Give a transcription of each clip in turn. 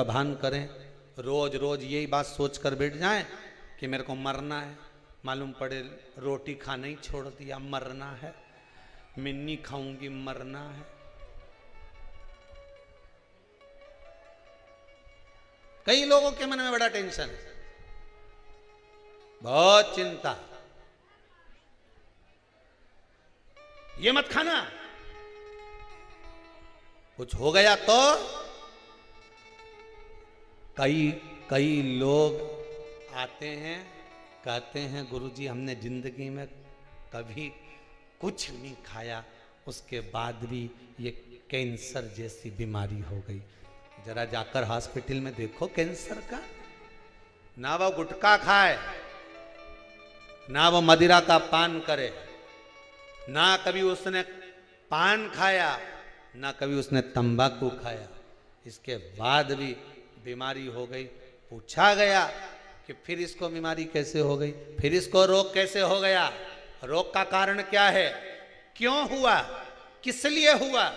भान करें, रोज रोज यही बात सोच कर बैठ जाएं कि मेरे को मरना है, मालूम पड़े रोटी खाना ही छोड़ दिया, मरना है, मिन्नी खाऊंगी, मरना है। कई लोगों के मन में बड़ा टेंशन है, बहुत चिंता, ये मत खाना, कुछ हो गया तो। कई लोग आते हैं, कहते हैं गुरुजी हमने जिंदगी में कभी कुछ नहीं खाया, उसके बाद भी ये कैंसर जैसी बीमारी हो गई। जरा जाकर हॉस्पिटल में देखो कैंसर का, ना वो गुटखा खाए, ना वो मदिरा का पान करे, ना कभी उसने पान खाया, ना कभी उसने तंबाकू खाया, इसके बाद भी बीमारी हो गई। पूछा गया कि फिर इसको बीमारी कैसे हो गई, फिर इसको रोग कैसे हो गया, रोग का कारण क्या है, क्यों हुआ, किस लिए हुआ,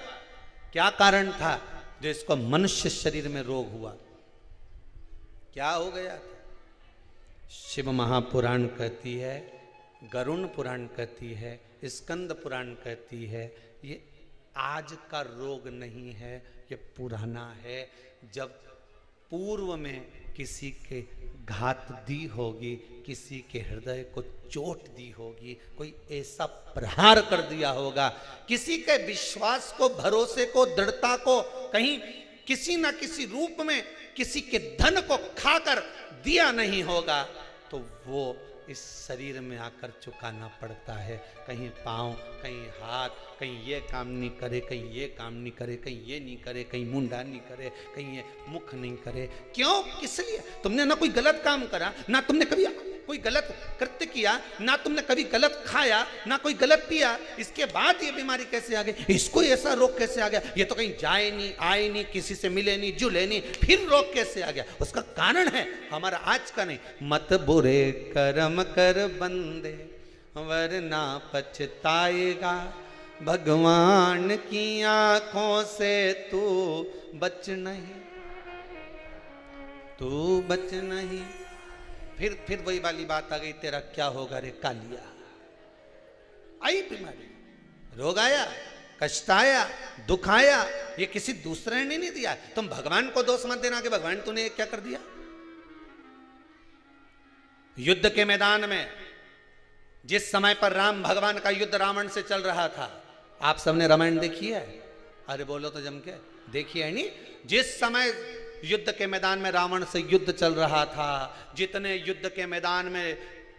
क्या कारण था जो इसको मनुष्य शरीर में रोग हुआ, क्या हो गया था। शिव महापुराण कहती है, गरुण पुराण कहती है, स्कंद पुराण कहती है, ये आज का रोग नहीं है, ये पुराना है। जब पूर्व में किसी के घात दी होगी, किसी के हृदय को चोट दी होगी, कोई ऐसा प्रहार कर दिया होगा, किसी के विश्वास को, भरोसे को, दृढ़ता को कहीं किसी ना किसी रूप में किसी के धन को खाकर दिया नहीं होगा, तो वो इस शरीर में आकर चुकाना पड़ता है। कहीं पाँव, कहीं हाथ, कहीं ये काम नहीं करे, कहीं ये काम नहीं करे, कहीं ये नहीं करे, कहीं मुंडा नहीं करे, कहीं ये मुख नहीं करे। क्यों, किस लिए? तुमने ना कोई गलत काम करा, ना तुमने कभी कोई गलत कृत्य किया, ना तुमने कभी गलत खाया, ना कोई गलत पिया, इसके बाद ये बीमारी कैसे आ गई, इसको ऐसा रोग कैसे आ गया, ये तो कहीं जाए नहीं, आए नहीं, किसी से मिले नहीं, जुले नहीं, फिर रोग कैसे आ गया। उसका कारण है हमारा आज का नहीं। मत बुरे कर्म कर बंदे वरना पछताएगा, भगवान की आंखों से तू बच नहीं, तू बच नहीं। फिर वही वाली बात आ गई, तेरा क्या होगा रे कालिया। आई बीमारी, रोग आया, कष्ट आया, दुख आया, ये किसी दूसरे ने नहीं दिया। तुम भगवान को दोष मत देना कि भगवान तूने क्या कर दिया। युद्ध के मैदान में जिस समय पर राम भगवान का युद्ध रावण से चल रहा था, आप सबने रामायण देखी है? अरे बोलो तो जम के, देखी है नहीं? जिस समय युद्ध के मैदान में रावण से युद्ध चल रहा था, जितने युद्ध के मैदान में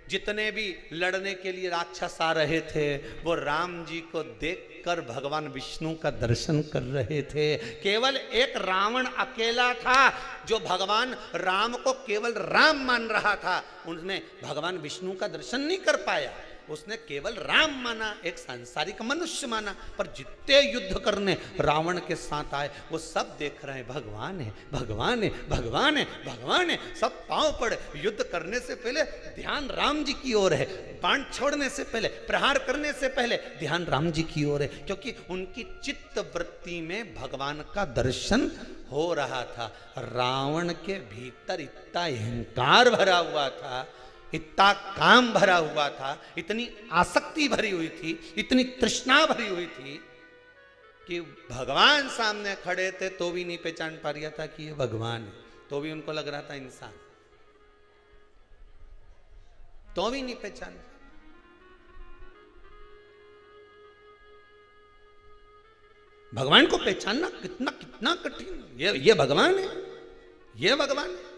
जितने भी लड़ने के लिए राक्षस आ रहे थे, वो राम जी को देखकर भगवान विष्णु का दर्शन कर रहे थे। केवल एक रावण अकेला था जो भगवान राम को केवल राम मान रहा था, उसने भगवान विष्णु का दर्शन नहीं कर पाया। उसने केवल राम माना, एक सांसारिक मनुष्य माना। पर जितने युद्ध करने रावण के साथ आए, वो सब देख रहे हैं भगवान है, भगवान है, भगवान है, भगवान है। सब पांव पड़े। युद्ध करने से पहले ध्यान राम जी की ओर है, बाण छोड़ने से पहले, प्रहार करने से पहले ध्यान राम जी की ओर है, क्योंकि उनकी चित्त वृत्ति में भगवान का दर्शन हो रहा था। रावण के भीतर इतना अहंकार भरा हुआ था, इतना काम भरा हुआ था, इतनी आसक्ति भरी हुई थी, इतनी तृष्णा भरी हुई थी कि भगवान सामने खड़े थे तो भी नहीं पहचान पा रहा था कि ये भगवान है, तो भी उनको लग रहा था इंसान, तो भी नहीं पहचान। भगवान को पहचानना कितना कितना कठिन। ये भगवान है, ये भगवान है।